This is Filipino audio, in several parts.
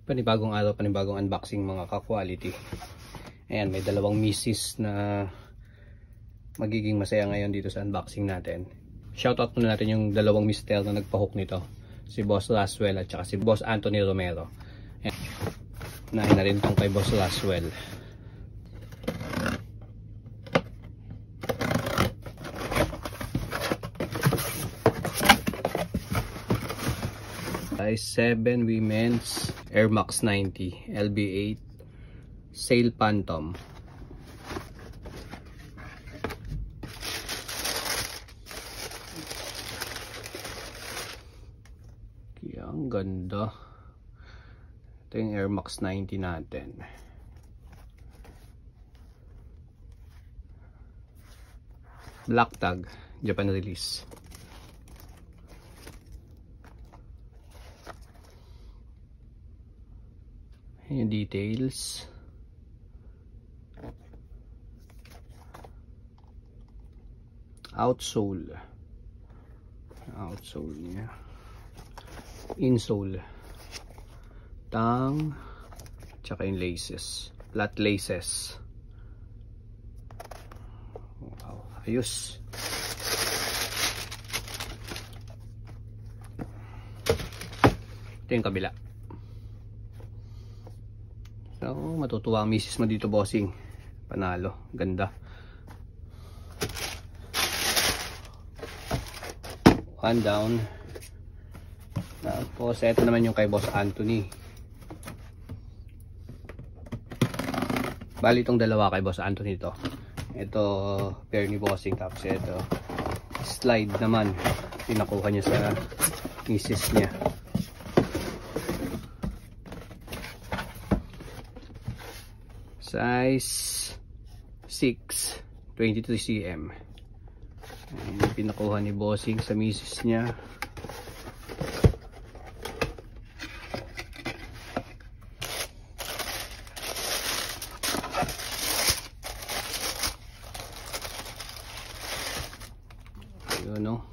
Panibagong araw, panibagong unboxing mga ka-quality. Ayan, may dalawang misis na magiging masaya ngayon dito sa unboxing natin. Shoutout muna natin yung dalawang mister na nagpahook nito. Si Boss Laswell at saka si Boss Anthony Romero. Ayan. Nahin na rin tong kay Boss Laswell. Size 7 women's Air Max 90 LB8 Sail Phantom. Kaya ang ganda. Ito yung Air Max 90 natin. Black tag, Japan release. Yung details. Outsole niya. Insole. Tang. Tsaka yung laces. Flat laces. Wow. Ayos. Ito yung kabila. So, matutuwa ang misis mo dito, bossing. Panalo. Ganda. One down. Tapos, ito naman yung kay Boss Anthony. Bali itong dalawa kay Boss Anthony to. Ito, pair ni bossing. Tapos ito, slide naman. Pinakuha niya sa misis niya. Size 6 23 cm. Ayan, pinakuha ni bossing sa misis niya. Ayun, no?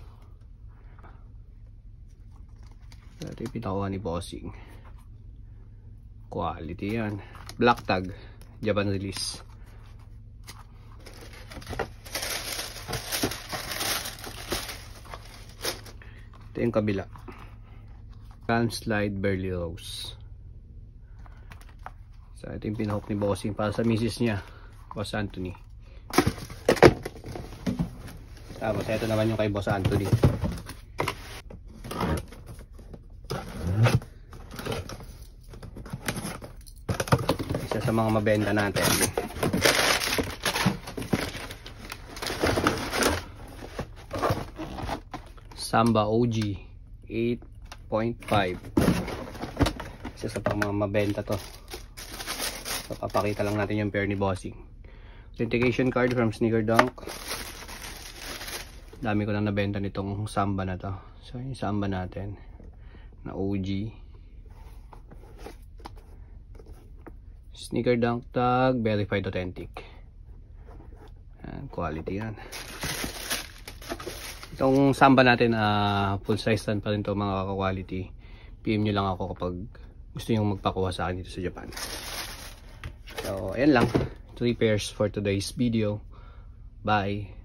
Ito yung pinakuha ni bossing. Quality yan. Black tag, Japan release. Ito yung kabila. Calm slide Burley Rose. So ito yung pinahook ni bossing para sa misis niya, Boss Anthony. Tapos ito naman yung kay Boss Anthony. Isa sa mga mabenta natin. Samba OG 8.5. Isa sa pang mga mabenta to. So, papakita lang natin yung pair ni bossing. Authentication card from Sneaker Dunk. Dami ko na nabenta nitong Samba na to. So yung Samba natin na OG. Sneaker Dunk tag, verified authentic. Yan, quality yan. Itong Samba natin, full size stand pa rin to mga quality. PM nyo lang ako kapag gusto nyo magpakuha sa akin dito sa Japan. So ayan lang, 3 pairs for today's video. Bye.